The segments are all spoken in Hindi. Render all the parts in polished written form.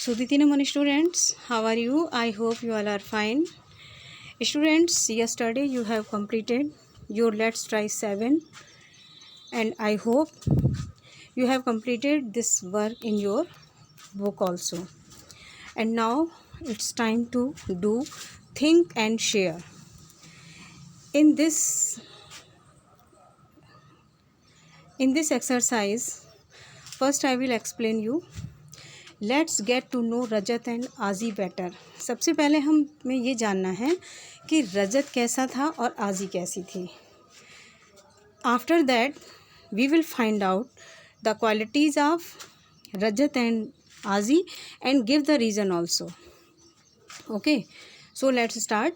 Sudhiti Naman students, how are you? I hope you all are fine. Students, yesterday you have completed your Let's Try 7 and I hope you have completed this work in your book also. And now it's time to do think and share. In this exercise, first I will explain you. Let's get to know Rajat and Aji better. सबसे पहले हमें ये जानना है कि रजत कैसा था और आजी कैसी थी। After that we will find out the qualities of Rajat and Aaji and give the reason also. Okay, so let's start.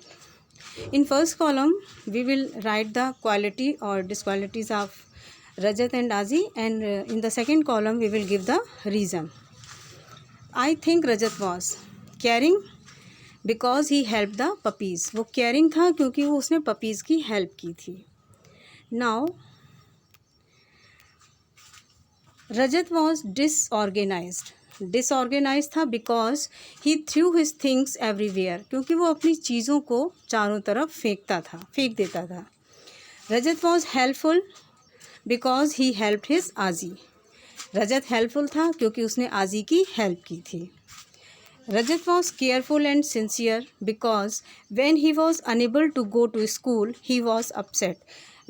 In first column we will write the quality और disqualities of Rajat and Aaji and in the second column we will give the reason. I think Rajat was caring because he helped the puppies। वो caring था क्योंकि वो उसने puppies की help की थी। Now Rajat was disorganized। disorganized था because he threw his things everywhere। क्योंकि वो अपनी चीज़ों को चारों तरफ फेंक देता था। रजत was helpful because he helped his आजी। रजत हेल्पफुल था क्योंकि उसने आजी की हेल्प की थी। Rajat was careful and sincere because when he was unable to go to school he was upset.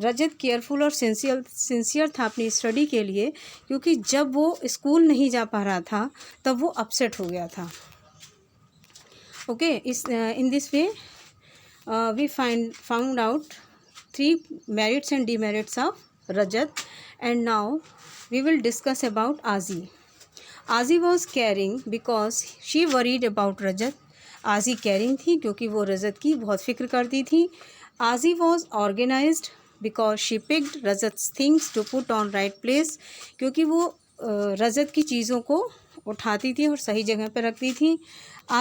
Rajat careful और सिंसियर था अपनी स्टडी के लिए क्योंकि जब वो स्कूल नहीं जा पा रहा था तब वो अपसेट हो गया था। Okay, in this way we found out 3 merits and demerits of Rajat and now we will discuss about Azi. Azi was caring because she worried about Rajat। आजी caring थी क्योंकि वो रजत की बहुत फिक्र करती थी। Aaji was organized because she picked Rajat's things to put on right place। क्योंकि वो रजत की चीज़ों को उठाती थी और सही जगह पर रखती थी।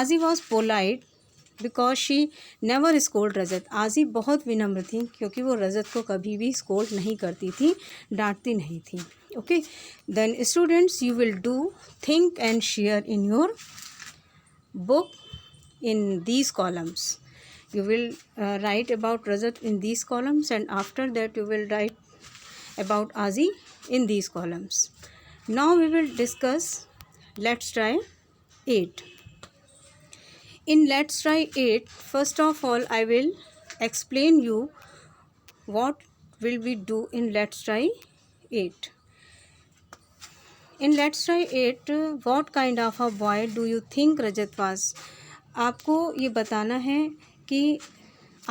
Aaji was polite because she never scold Rajat. Aaji बहुत विनम्र थी क्योंकि वो रजत को कभी भी स्कोल्ड नहीं करती थी, डांटती नहीं थी। Okay, then students you will do think and share in your book in these columns. You will write about Rajat in these columns and after that you will write about Aaji in these columns. Now we will discuss let's try 8। In Let's Try 8, first of all I will explain you what will we do in Let's Try 8. In Let's Try 8, what kind of a boy do you think Rajat was? आपको ये बताना है कि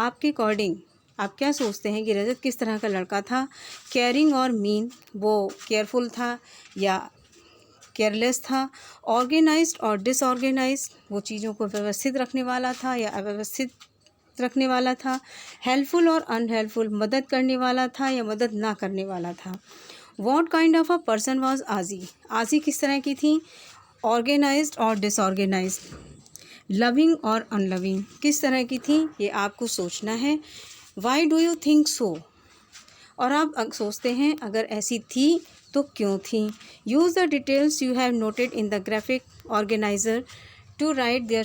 आपके अकॉर्डिंग आप क्या सोचते हैं कि रजत किस तरह का लड़का था। केयरिंग और मीन, वो केयरफुल था या केयरलेस था। ऑर्गेनाइज्ड और डिसऑर्गेनाइज्ड, वो चीज़ों को व्यवस्थित रखने वाला था या अव्यवस्थित रखने वाला था। हेल्पफुल और अनहेल्पफुल, मदद करने वाला था या मदद ना करने वाला था। What kind of a person was आजी? आजी किस तरह की थी? ऑर्गेनाइज्ड और डिसऑर्गेनाइज्ड। लविंग और अनलविंग, किस तरह की थी ये आपको सोचना है। Why do you think so? और आप सोचते हैं अगर ऐसी थी तो क्यों थी। Use the details you have noted in the graphic organizer to write their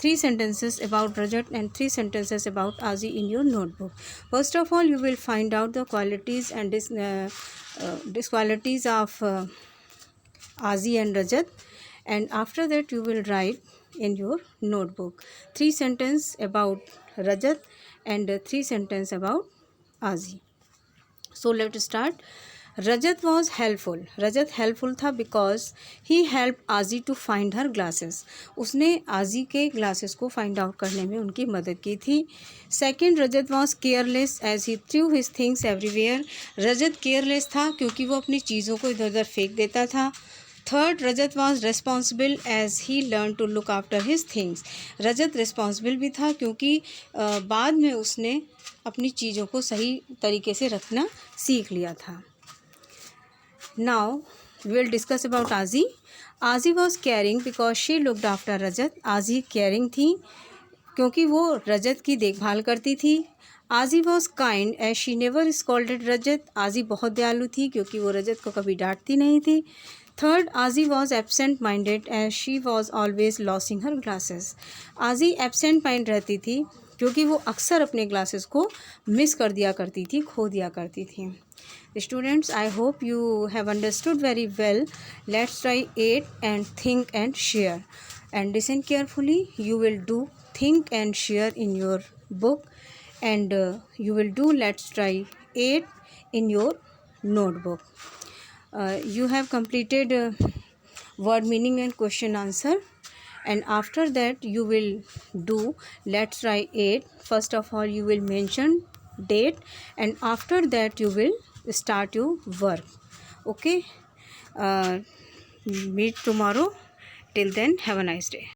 3 sentences about Rajat and 3 sentences about Azi in your notebook. First of all, you will find out the qualities and disqualities of Azi and Rajat, and after that you will write in your notebook 3 sentences about Rajat and 3 sentences about Azi. So let's start. Rajat was helpful. Rajat helpful था बिकॉज ही हेल्प आजी टू फाइंड हर ग्लासेस। उसने आजी के ग्लासेस को फाइंड आउट करने में उनकी मदद की थी। Second, Rajat was careless as he threw his things everywhere. Rajat careless था क्योंकि वो अपनी चीज़ों को इधर उधर फेंक देता था। Third, Rajat was responsible as he learn to look after his things. Rajat responsible भी था क्योंकि बाद में उसने अपनी चीज़ों को सही तरीके से रखना सीख लिया था। Now we will discuss about Azi. Azi was caring because she looked after Rajat। आजी caring थी क्योंकि वो रजत की देखभाल करती थी। Aaji was kind as she never scolded रजत। आजी बहुत दयालु थी क्योंकि वो रजत को कभी डांटती नहीं थी। Third, Azi was absent-minded as she was always losing her glasses. आजी एबसेंट माइंड रहती थी क्योंकि वो अक्सर अपने ग्लासेस को मिस कर दिया करती थी, खो दिया करती थी. Students, I hope you have understood very well. Let's try 8 and think and share. And listen carefully. You will do think and share in your book, and you will do let's try 8 in your notebook. You have completed word meaning and question answer, and after that you will do let's try 8. First of all you will mention date, and after that you will start your work. Okay, meet tomorrow. Till then, have a nice day.